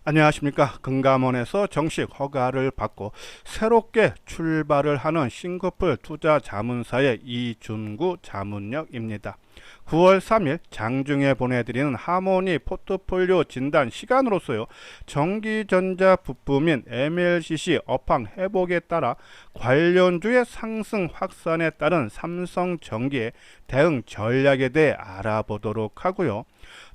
안녕하십니까. 금감원에서 정식 허가를 받고 새롭게 출발을 하는 싱가포르 투자자문사의 이준구 자문역입니다. 9월 3일 장중에 보내드리는 하모니 포트폴리오 진단 시간으로서요, 전기전자 부품인 MLCC 업황 회복에 따라 관련주의 상승 확산에 따른 삼성전기의 대응 전략에 대해 알아보도록 하고요.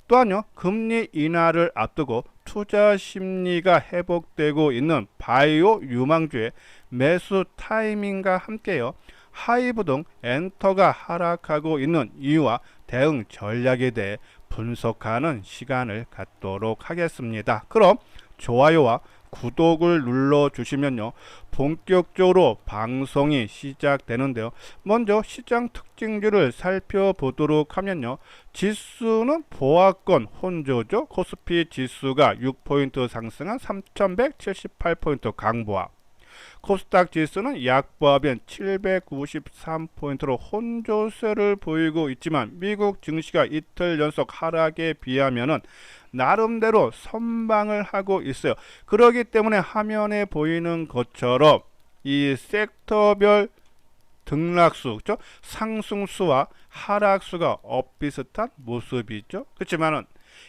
또한요, 금리 인하를 앞두고 투자 심리가 회복되고 있는 바이오 유망주의 매수 타이밍과 함께요, 하이브 등 엔터가 하락하고 있는 이유와 대응 전략에 대해 분석하는 시간을 갖도록 하겠습니다. 그럼 좋아요와 구독을 눌러 주시면요, 본격적으로 방송이 시작되는데요, 먼저 시장 특징들을 살펴보도록 하면요, 지수는 보합권 혼조죠. 코스피 지수가 6포인트 상승한 3178포인트 강보합, 코스닥 지수는 약보합인 793포인트로 혼조세를 보이고 있지만 미국 증시가 이틀 연속 하락에 비하면은 나름대로 선방을 하고 있어요. 그렇기 때문에 화면에 보이는 것처럼 이 섹터별 등락수, 그렇죠? 상승수와 하락수가 엇비슷한 모습이죠. 그렇지만은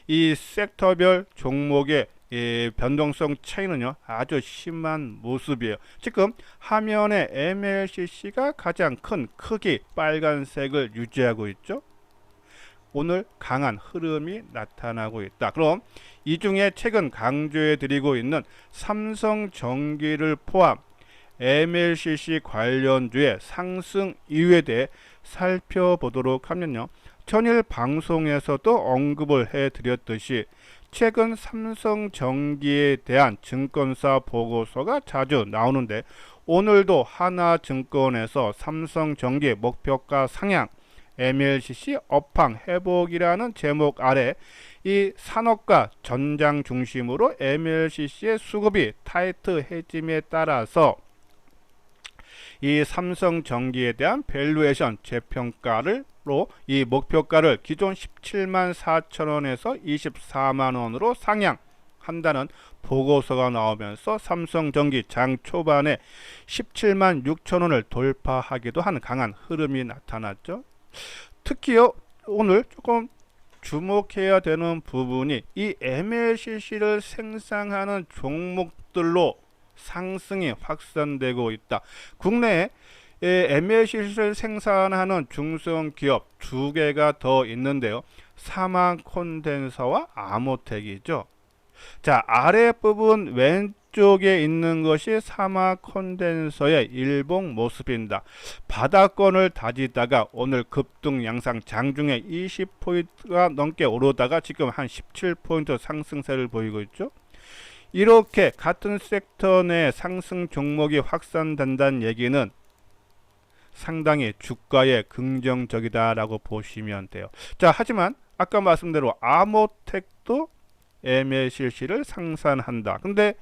이 섹터별 종목의 변동성 차이는요, 아주 심한 모습이에요. 지금 화면에 MLCC가 가장 큰 크기 빨간색을 유지하고 있죠. 오늘 강한 흐름이 나타나고 있다. 그럼 이 중에 최근 강조해 드리고 있는 삼성전기를 포함 MLCC 관련주의 상승 이유에 대해 살펴보도록 하면요, 전일 방송에서도 언급을 해 드렸듯이 최근 삼성전기에 대한 증권사 보고서가 자주 나오는데, 오늘도 하나증권에서 삼성전기 목표가 상향, MLCC 업황 회복이라는 제목 아래 이 산업과 전장 중심으로 MLCC의 수급이 타이트 해짐에 따라서 이 삼성전기에 대한 밸류에이션 재평가를 이 목표가를 기존 17만 4천원에서 24만원으로 상향한다는 보고서가 나오면서 삼성전기 장 초반에 17만 6천원을 돌파하기도 한 강한 흐름이 나타났죠. 특히요, 오늘 조금 주목해야 되는 부분이 이 MLCC를 생산하는 종목들로 상승이 확산되고 있다. 국내에 MLCC를 생산하는 중소기업 두 개가 더 있는데요, 사마 콘덴서와 아모텍이죠. 자, 아랫부분 왼쪽에 있는 것이 사마 콘덴서의 일봉 모습입니다. 바닥권을 다지다가 오늘 급등 양상, 장중에 20포인트가 넘게 오르다가 지금 한 17포인트 상승세를 보이고 있죠. 이렇게 같은 섹터 내 상승 종목이 확산된다는 얘기는 상당히 주가에 긍정적이다라고 보시면 돼요. 자, 하지만 아까 말씀대로 아모텍도 MLCC를 생산한다. 근데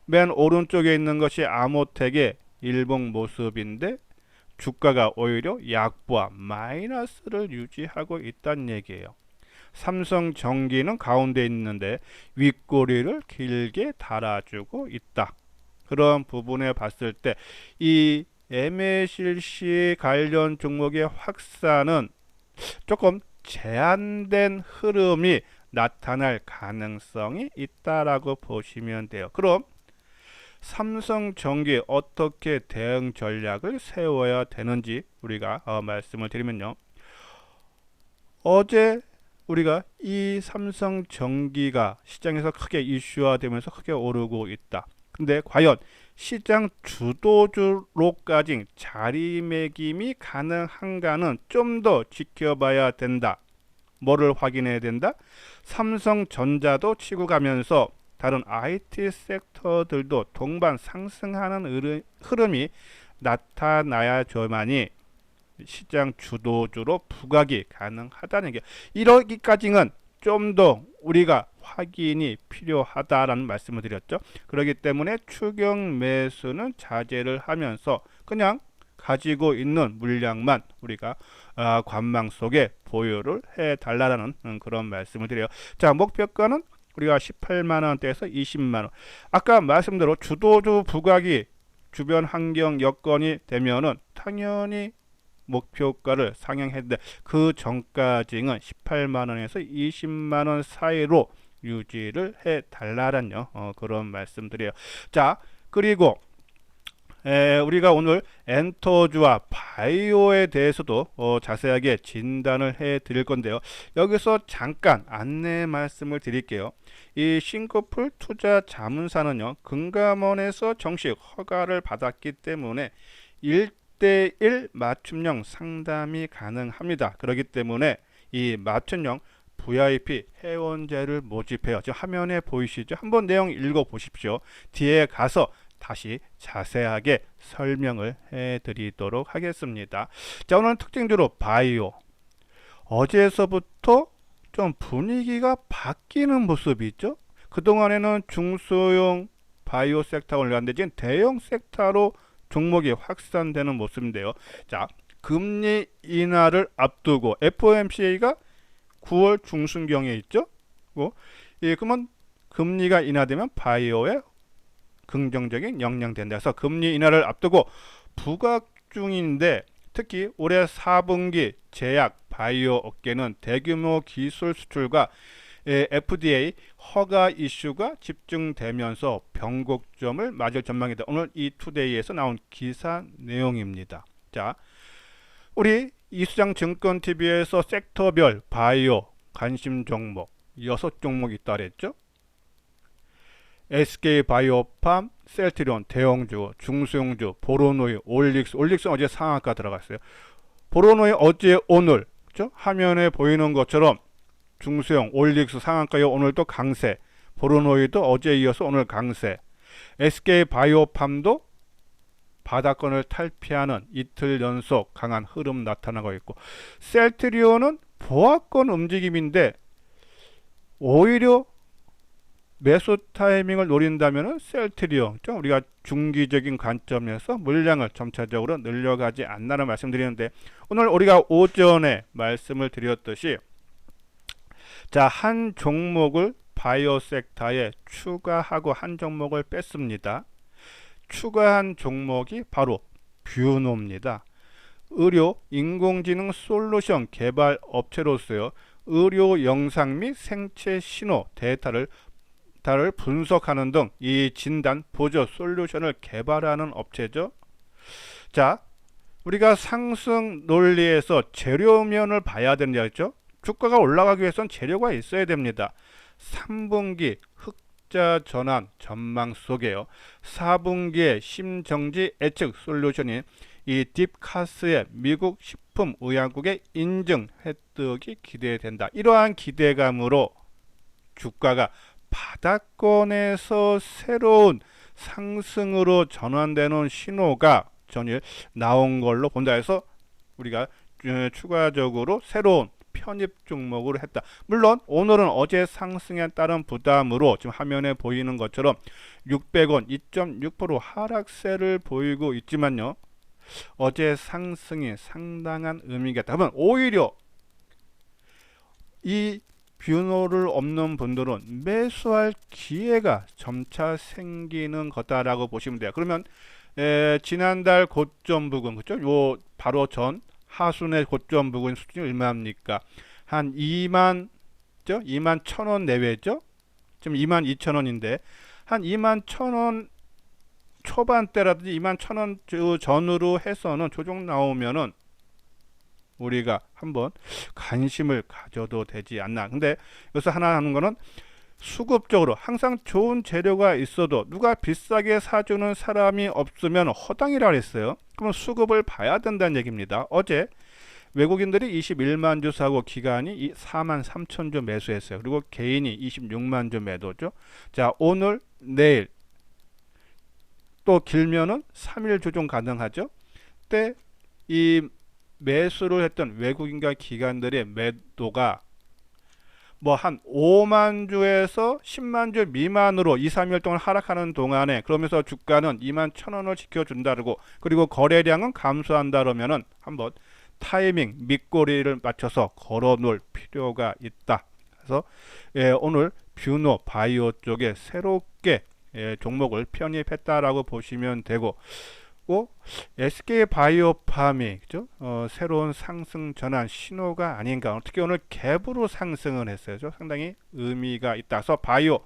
맨 오른쪽에 있는 것이 아모텍의 일봉 모습인데 주가가 오히려 약보와 마이너스를 유지하고 있다는 얘기예요. 삼성전기는 가운데 있는데 윗꼬리를 길게 달아주고 있다. 그런 부분에 봤을 때 이 MLCC 관련 종목의 확산은 조금 제한된 흐름이 나타날 가능성이 있다라고 보시면 돼요. 그럼 삼성전기 어떻게 대응 전략을 세워야 되는지 우리가 말씀을 드리면요, 어제 우리가 이 삼성전기가 시장에서 크게 이슈화되면서 크게 오르고 있다. 근데 과연 시장 주도주로까지 자리매김이 가능한가는 좀 더 지켜봐야 된다. 뭐를 확인해야 된다? 삼성전자도 치고 가면서 다른 IT 섹터들도 동반 상승하는 흐름이 나타나야져만이 시장 주도주로 부각이 가능하다는 게, 이러기까지는 좀 더 우리가 확인이 필요하다라는 말씀을 드렸죠. 그렇기 때문에 추경 매수는 자제를 하면서 그냥 가지고 있는 물량만 우리가 관망 속에 보유를 해 달라는 그런 말씀을 드려요. 자, 목표가는 우리가 18만 원대에서 20만 원. 아까 말씀대로 주도주 부각이 주변 환경 여건이 되면은 당연히 목표가를 상향했는데 그 전까지는 18만 원에서 20만 원 사이로 유지를 해 달라는요. 그런 말씀드려요. 자, 그리고 우리가 오늘 엔터주와 바이오에 대해서도 자세하게 진단을 해 드릴 건데요. 여기서 잠깐 안내 말씀을 드릴게요. 이 싱커풀 투자 자문사는요, 금감원에서 정식 허가를 받았기 때문에 1대1 맞춤형 상담이 가능합니다. 그렇기 때문에 이 맞춤형 VIP 회원제를 모집해요. 지금 화면에 보이시죠? 한번 내용 읽어 보십시오. 뒤에 가서 다시 자세하게 설명을 해 드리도록 하겠습니다. 자, 오늘 특징주로 바이오. 어제서부터 좀 분위기가 바뀌는 모습이 있죠. 그동안에는 중소형 바이오 섹터가 올라갔는데 지금 대형 섹터로 종목이 확산되는 모습인데요. 자, 금리 인하를 앞두고 FOMC가 9월 중순경에 있죠. 그러면 금리가 인하되면 바이오에 긍정적인 영향 된다. 그래서 금리 인하를 앞두고 부각 중인데 특히 올해 4분기 제약 바이오 업계는 대규모 기술 수출과 FDA 허가 이슈가 집중되면서 변곡점을 맞을 전망이다. 오늘 이 투데이에서 나온 기사 내용입니다. 자, 우리 이수장 증권TV에서 섹터별 바이오 관심 종목 6종목 있다 그랬죠. SK바이오팜, 셀트리온, 대형주, 중소형주, 보로노이, 올릭스 어제 상한가 들어갔어요. 보로노이 어제 오늘 그렇죠? 화면에 보이는 것처럼 중소형 올릭스 상한가요. 오늘도 강세. 보로노이도 어제 이어서 오늘 강세. SK바이오팜도 바닥권을 탈피하는 이틀 연속 강한 흐름 나타나고 있고, 셀트리온은 보합권 움직임인데 오히려 매수 타이밍을 노린다면 셀트리온, 우리가 중기적인 관점에서 물량을 점차적으로 늘려가지 않나는 말씀드리는데, 오늘 우리가 오전에 말씀을 드렸듯이 자, 한 종목을 바이오 섹터에 추가하고 한 종목을 뺐습니다. 추가한 종목이 바로 뷰노입니다. 의료 인공지능 솔루션 개발 업체로서요, 의료 영상 및 생체 신호 데이터를 분석하는 등 이 진단 보조 솔루션을 개발하는 업체죠. 자, 우리가 상승 논리에서 재료면을 봐야 된다 했죠. 주가가 올라가기 위해서는 재료가 있어야 됩니다. 3분기 흑자 전환 전망 속에요, 4분기에 심정지 예측 솔루션인 이 딥카스의 미국 식품의약국의 인증 획득이 기대된다. 이러한 기대감으로 주가가 바닥권에서 새로운 상승으로 전환되는 신호가 전일 나온 걸로 본다 해서 우리가 추가적으로 새로운 편입 종목으로 했다. 물론 오늘은 어제 상승에 따른 부담으로 지금 화면에 보이는 것처럼 600원 2.6% 하락세를 보이고 있지만요, 어제 상승이 상당한 의미가 있다. 그러면 오히려 이 뷰노를 없는 분들은 매수할 기회가 점차 생기는 거다라고 보시면 돼요. 그러면 지난달 고점 부근, 그렇죠? 요 바로 전 하순의 고점 부근 수준이 얼마입니까? 한 2만 1,000원 내외죠? 지금 22,000원인데 한 21,000원 초반대라든지 21,000원 전후로 해서는 조정 나오면은 우리가 한번 관심을 가져도 되지 않나. 근데 여기서 하나 하는 거는 수급적으로 항상 좋은 재료가 있어도 누가 비싸게 사주는 사람이 없으면 허당이라 그랬어요. 그러면 수급을 봐야 된다는 얘기입니다. 어제 외국인들이 21만 주 사고 기관이 4만 3천 주 매수했어요. 그리고 개인이 26만 주 매도죠. 자, 오늘 내일 또 길면은 3일 조정 가능하죠. 그때 이 매수를 했던 외국인과 기관들의 매도가 뭐 한 5만 주에서 10만 주 미만으로 2, 3일 동안 하락하는 동안에, 그러면서 주가는 21,000원을 지켜준다고, 그리고 거래량은 감소한다 그러면은 한번 타이밍 밑꼬리를 맞춰서 걸어 놓을 필요가 있다. 그래서 오늘 뷰노 바이오 쪽에 새롭게 종목을 편입했다라고 보시면 되고, SK 바이오팜이 그죠? 새로운 상승 전환 신호가 아닌가. 어떻게 오늘 갭으로 상승을 했어요. 상당히 의미가 있다. 그래서 바이오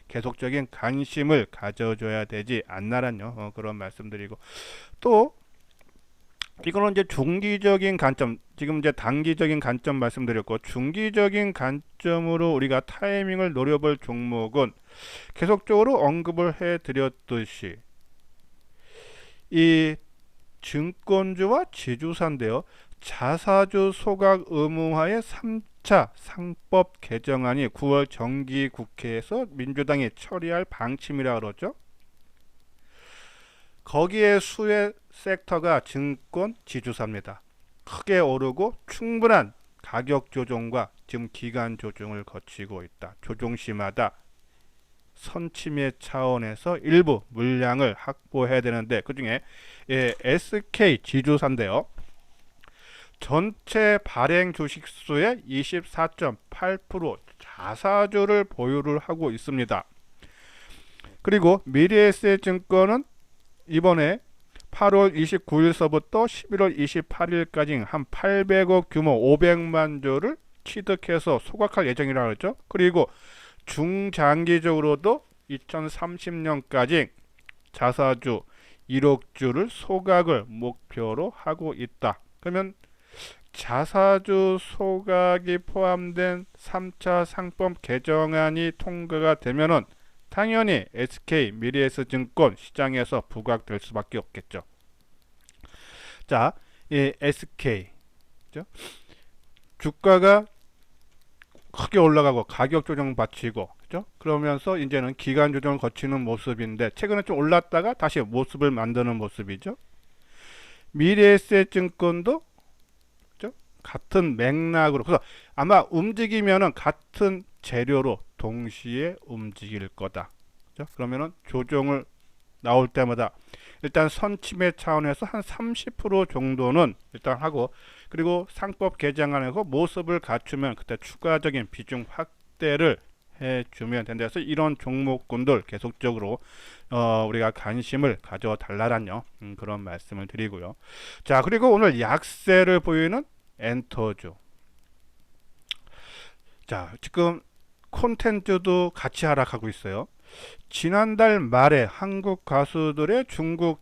계속적인 관심을 가져줘야 되지 않나란요. 그런 말씀드리고, 또 이거는 이제 중기적인 관점, 지금 이제 단기적인 관점 말씀드렸고, 중기적인 관점으로 우리가 타이밍을 노려볼 종목은 계속적으로 언급을 해드렸듯이 이 증권주와 지주사인데요. 자사주 소각 의무화의 3차 상법 개정안이 9월 정기국회에서 민주당이 처리할 방침이라 그러죠. 거기에 수혜 섹터가 증권 지주사입니다. 크게 오르고 충분한 가격 조정과 지금 기간 조정을 거치고 있다. 조정시마다 선침해 차원에서 일부 물량을 확보해야 되는데, 그 중에 SK 지주사인데요. 전체 발행 주식수의 24.8% 자사주를 보유를 하고 있습니다. 그리고 미래에셋증권은 이번에 8월 29일서부터 11월 28일까지 한 800억 규모 500만 주를 취득해서 소각할 예정이라고 그랬죠. 그리고 중장기적으로도 2030년까지 자사주 1억 주를 소각을 목표로 하고 있다. 그러면 자사주 소각이 포함된 3차 상법 개정안이 통과가 되면은 당연히 SK 미래에셋증권 시장에서 부각될 수밖에 없겠죠. 자, 이 SK 주가가 크게 올라가고 가격 조정 받치고, 그죠? 그러면서 이제는 기간 조정을 거치는 모습인데, 최근에 좀 올랐다가 다시 모습을 만드는 모습이죠. 미래에셋증권도 그죠? 같은 맥락으로, 그래서 아마 움직이면은 같은 재료로 동시에 움직일 거다. 그죠? 그러면은 조정을 나올 때마다 일단 선침해 차원에서 한 30% 정도는 일단 하고, 그리고 상법 개정안에서 모습을 갖추면 그때 추가적인 비중 확대를 해주면 된다. 그래서 이런 종목군들 계속적으로 우리가 관심을 가져달라란요. 그런 말씀을 드리고요. 자, 그리고 오늘 약세를 보이는 엔터주. 자, 지금 콘텐츠도 같이 하락하고 있어요. 지난달 말에 한국 가수들의 중국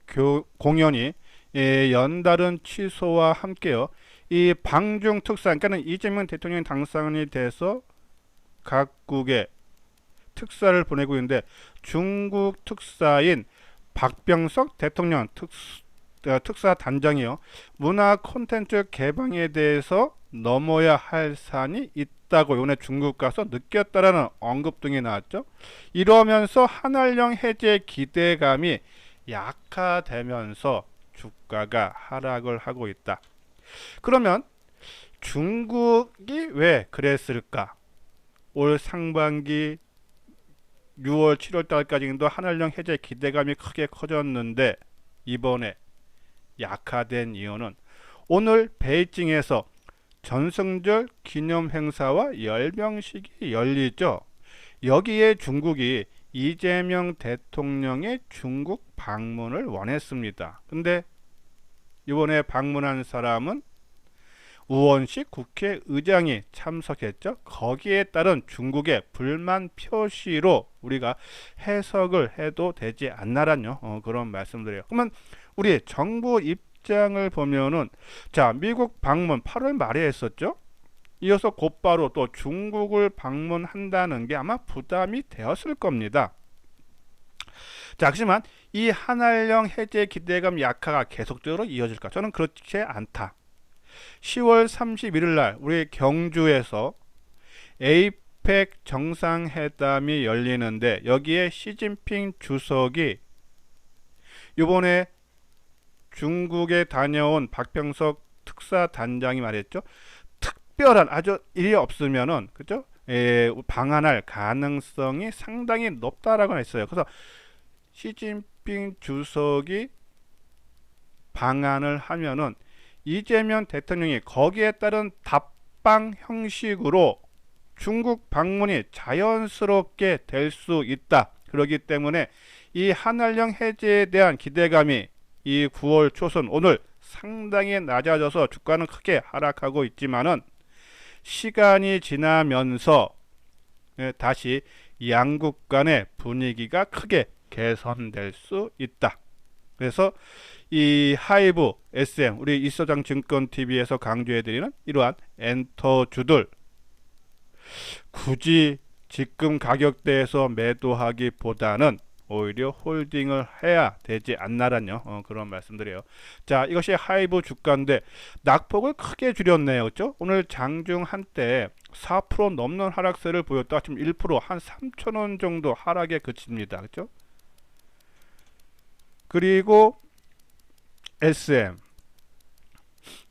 공연이 연달은 취소와 함께요. 이 방중 특사, 그러니까 이재명 대통령이 당선이 돼서 각국에 특사를 보내고 있는데, 중국 특사인 박병석 대통령 특사 단장이요. 문화 콘텐츠 개방에 대해서 넘어야 할 산이 있다고 이번에 중국 가서 느꼈다라는 언급 등이 나왔죠. 이러면서 한알령 해제 기대감이 약화되면서 주가가 하락을 하고 있다. 그러면 중국이 왜 그랬을까? 올 상반기 6월 7월 달까지도 한알령 해제 기대감이 크게 커졌는데, 이번에 약화된 이유는 오늘 베이징에서 전승절 기념 행사와 열병식이 열리죠. 여기에 중국이 이재명 대통령의 중국 방문을 원했습니다. 근데 이번에 방문한 사람은 우원식 국회의장이 참석했죠. 거기에 따른 중국의 불만 표시로 우리가 해석을 해도 되지 않나란요. 그런 말씀드려요. 그러면 우리 정부 입장을 보면은, 자, 미국 방문 8월 말에 했었죠. 이어서 곧바로 또 중국을 방문한다는 게 아마 부담이 되었을 겁니다. 자, 하지만 이 한알령 해제 기대감 약화가 계속적으로 이어질까? 저는 그렇지 않다. 10월 31일 날 우리 경주에서 에이펙 정상회담이 열리는데, 여기에 시진핑 주석이 이번에 중국에 다녀온 박병석 특사 단장이 말했죠. 특별한 아주 일이 없으면은 그죠? 방한할 가능성이 상당히 높다라고 했어요. 그래서 시진핑 주석이 방한을 하면은 이재명 대통령이 거기에 따른 답방 형식으로 중국 방문이 자연스럽게 될 수 있다. 그렇기 때문에 이 한한령 해제에 대한 기대감이 이 9월 초순 오늘 상당히 낮아져서 주가는 크게 하락하고 있지만은 시간이 지나면서 다시 양국 간의 분위기가 크게 개선될 수 있다. 그래서 이 하이브, SM, 우리 이서장 증권TV에서 강조해드리는 이러한 엔터주들 굳이 지금 가격대에서 매도하기보다는 오히려 홀딩을 해야 되지 않나라뇨. 그런 말씀드려요. 자, 이것이 하이브 주가인데 낙폭을 크게 줄였네요. 그렇죠? 오늘 장중 한때 4% 넘는 하락세를 보였다가 지금 1%, 한 3,000원 정도 하락에 그칩니다. 그렇죠? 그리고 SM.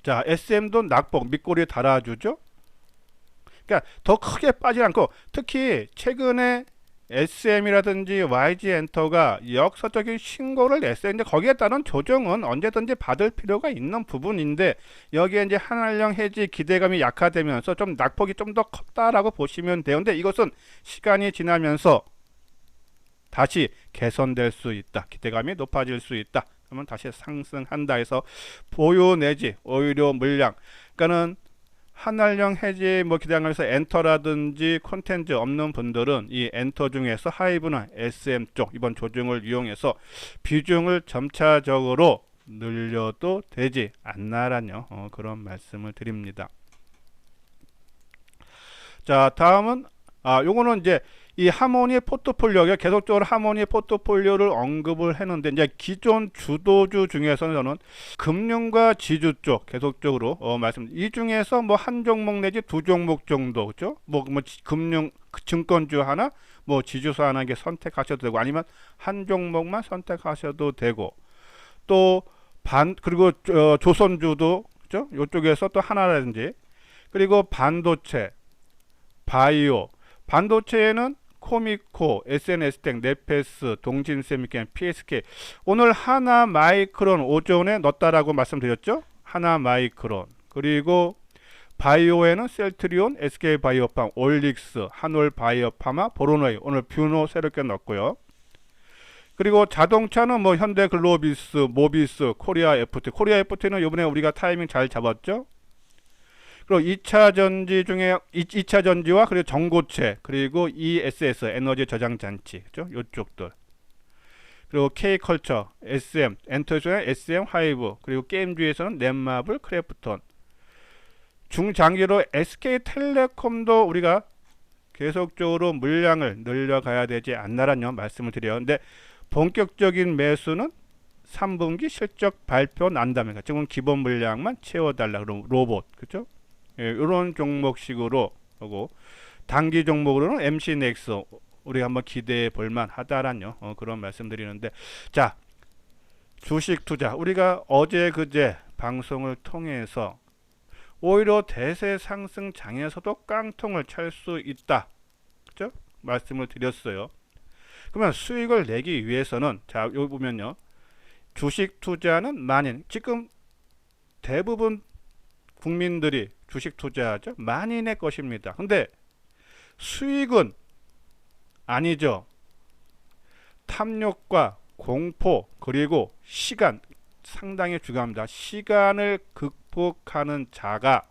자, SM도 낙폭 밑꼬리에 달아주죠. 그러니까 더 크게 빠지지 않고, 특히 최근에 SM이라든지 YG 엔터가 역사적인 신고를 냈어요. 이제 거기에 따른 조정은 언제든지 받을 필요가 있는 부분인데, 여기에 이제 한한령 해지 기대감이 약화되면서 좀 낙폭이 좀 더 컸다라고 보시면 되는데, 이것은 시간이 지나면서 다시 개선될 수 있다. 기대감이 높아질 수 있다. 그러면 다시 상승한다 해서 보유 내지 오히려 물량, 그러니까는 한한령 해지 뭐 기대하면서 엔터라든지 콘텐츠 없는 분들은 이 엔터 중에서 하이브나 SM 쪽 이번 조정을 이용해서 비중을 점차적으로 늘려도 되지 않나라뇨. 그런 말씀을 드립니다. 자, 다음은 요거는 이제 이 하모니 포트폴리오가 계속적으로 하모니 포트폴리오를 언급을 했는데, 이제 기존 주도주 중에서는 저는 금융과 지주 쪽 계속적으로 이 중에서 뭐 한 종목 내지 두 종목 정도, 그죠? 뭐 금융 증권주 하나, 뭐 지주사 하나 게 선택하셔도 되고, 아니면 한 종목만 선택하셔도 되고, 또 그리고 조선주도, 그죠? 요쪽에서 또 하나라든지, 그리고 반도체, 바이오, 반도체에는 코미코, SNS텍, 네페스, 동진세미캠, PSK. 오늘 하나마이크론 오전에 넣었다라고 말씀드렸죠. 하나마이크론. 그리고 바이오에는 셀트리온, SK바이오팜, 올릭스, 한올바이오파마, 보로노이. 오늘 뷰노 새롭게 넣었고요. 그리고 자동차는 뭐 현대글로비스, 모비스, 코리아 FT. 코리아 FT는 이번에 우리가 타이밍 잘 잡았죠. 그리고 2차 전지 중에 2차 전지와 그리고 전고체, 그리고 ESS 에너지 저장 장치, 그죠? 요쪽들. 그리고 K컬처, SM, 엔터주의 SM 하이브, 그리고 게임주에서는 넷마블, 크래프톤. 중장기로 SK텔레콤도 우리가 계속적으로 물량을 늘려가야 되지 않나라는 말씀을 드려요. 근데 본격적인 매수는 3분기 실적 발표 난 다음에, 지금 기본 물량만 채워달라. 그럼 로봇, 그죠? 예, 이런 종목식으로 하고, 단기 종목으로는 MC넥스 우리가 한번 기대해 볼만 하다라는 그런 말씀드리는데, 자, 주식 투자 우리가 어제 그제 방송을 통해서 오히려 대세 상승 장에서도 깡통을 찰 수 있다, 그죠? 말씀을 드렸어요. 그러면 수익을 내기 위해서는, 자, 여기 보면요, 주식 투자는 만인, 지금 대부분 국민들이 주식 투자하죠. 만인의 것입니다. 근데 수익은 아니죠. 탐욕과 공포 그리고 시간 상당히 중요합니다. 시간을 극복하는 자가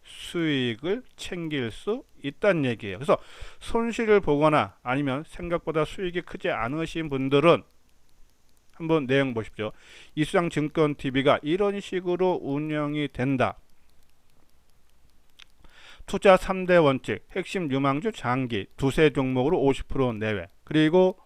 수익을 챙길 수 있다는 얘기예요. 그래서 손실을 보거나 아니면 생각보다 수익이 크지 않으신 분들은 한번 내용 보십시오. 이수장 증권TV가 이런 식으로 운영이 된다. 투자 3대 원칙, 핵심 유망주 장기, 두세 종목으로 50% 내외, 그리고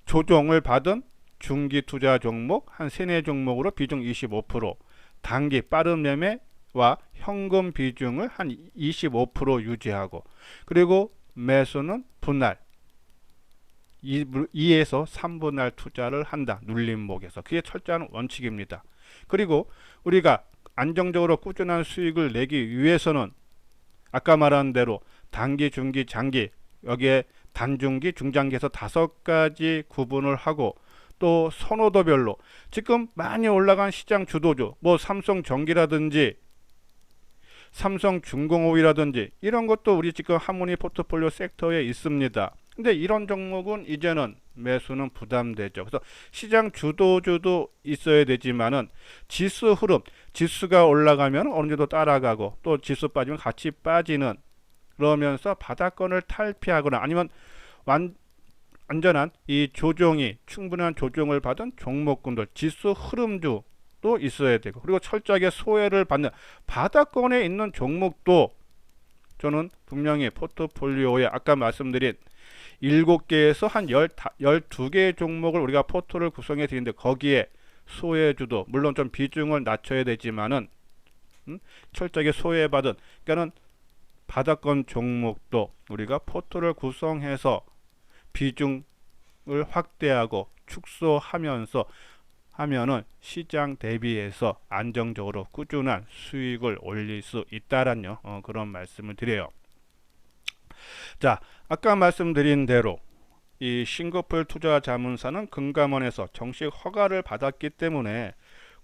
조정을 받은 중기 투자 종목 한 3-4종목으로 비중 25%, 단기 빠른 매매와 현금 비중을 한 25% 유지하고, 그리고 매수는 분할 2에서 3분할 투자를 한다. 눌림목에서. 그게 철저한 원칙입니다. 그리고 우리가 안정적으로 꾸준한 수익을 내기 위해서는 아까 말한 대로 단기, 중기, 장기, 여기에 단중기, 중장기에서 5가지 구분을 하고, 또 선호도별로 지금 많이 올라간 시장 주도주, 뭐 삼성전기라든지 삼성중공업이라든지 이런 것도 우리 지금 하모니 포트폴리오 섹터에 있습니다. 근데 이런 종목은 이제는 매수는 부담되죠. 그래서 시장 주도주도 있어야 되지만은 지수 흐름, 지수가 올라가면 어느 정도 따라가고 또 지수 빠지면 같이 빠지는, 그러면서 바닥권을 탈피하거나 아니면 완전한 이 조정이 충분한 조정을 받은 종목군들, 지수 흐름주도 있어야 되고, 그리고 철저하게 소외를 받는 바닥권에 있는 종목도 저는 분명히 포트폴리오에 아까 말씀드린 7개에서 한 12개의 종목을 우리가 포트를 구성해 드리는데, 거기에 소외주도 물론 좀 비중을 낮춰야 되지만은 철저하게 소외받은, 그러니까는 바닥권 종목도 우리가 포트를 구성해서 비중을 확대하고 축소하면서 하면은 시장 대비해서 안정적으로 꾸준한 수익을 올릴 수 있다라는 그런 말씀을 드려요. 자, 아까 말씀드린 대로 이 싱가포르 투자자문사는 금감원에서 정식 허가를 받았기 때문에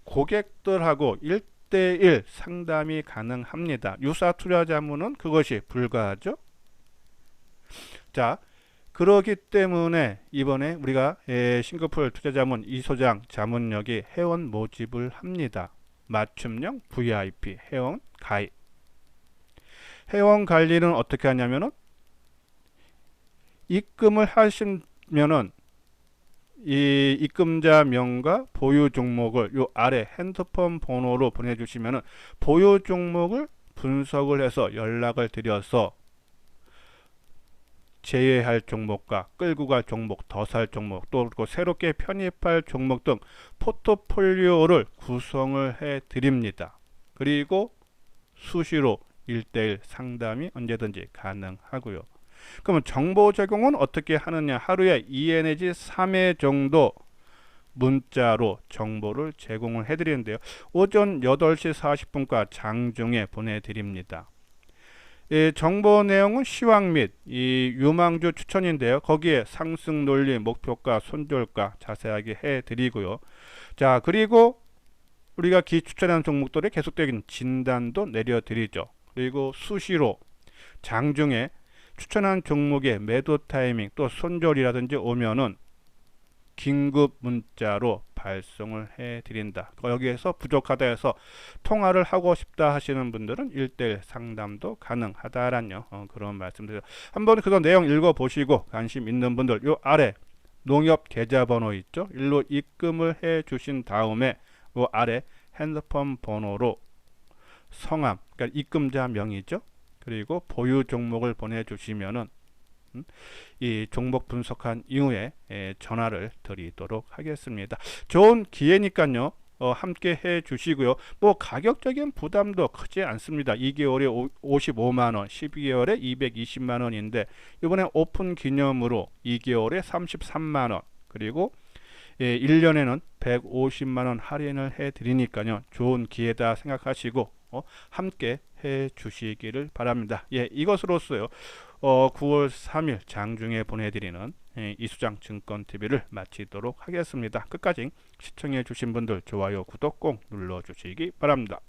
고객들하고 1대1 상담이 가능합니다. 유사 투자자문은 그것이 불가하죠. 자, 그러기 때문에 이번에 우리가 싱가포르 투자자문 이소장 자문역이 회원 모집을 합니다. 맞춤형 VIP 회원 가입. 회원 관리는 어떻게 하냐면은 입금을 하시면은 이 입금자 명과 보유 종목을 요 아래 핸드폰 번호로 보내주시면은 보유 종목을 분석을 해서 연락을 드려서 제외할 종목과 끌고 갈 종목, 더 살 종목, 또 그리고 새롭게 편입할 종목 등 포트폴리오를 구성을 해 드립니다. 그리고 수시로 1대1 상담이 언제든지 가능하고요. 그러면 정보 제공은 어떻게 하느냐? 하루에 2회 내지 3회 정도 문자로 정보를 제공을 해드리는데요. 오전 8시 40분과 장중에 보내드립니다. 정보 내용은 시황 및 이 유망주 추천인데요. 거기에 상승 논리, 목표가, 손절가 자세하게 해드리고요. 자, 그리고 우리가 추천하는 종목들의 계속적인 진단도 내려드리죠. 그리고 수시로 장중에 추천한 종목의 매도 타이밍 또 손절이라든지 오면은 긴급 문자로 발송을 해 드린다. 여기에서 부족하다 해서 통화를 하고 싶다 하시는 분들은 1대1 상담도 가능하다라는 그런 말씀드려요. 한번 그 내용 읽어 보시고 관심 있는 분들 요 아래 농협 계좌번호 있죠? 일로 입금을 해 주신 다음에 요 아래 핸드폰 번호로 성함, 그러니까 입금자 명이죠. 그리고 보유 종목을 보내주시면은 이 종목 분석한 이후에 전화를 드리도록 하겠습니다. 좋은 기회니까요. 함께 해 주시고요. 뭐 가격적인 부담도 크지 않습니다. 2개월에 55만원, 12개월에 220만원인데 이번에 오픈 기념으로 2개월에 33만원, 그리고 1년에는 150만원 할인을 해 드리니까요. 좋은 기회다 생각하시고 함께 해 주시기를 바랍니다. 예, 이것으로써요 9월 3일 장중에 보내드리는 이수장 증권TV를 마치도록 하겠습니다. 끝까지 시청해 주신 분들 좋아요, 구독 꼭 눌러 주시기 바랍니다.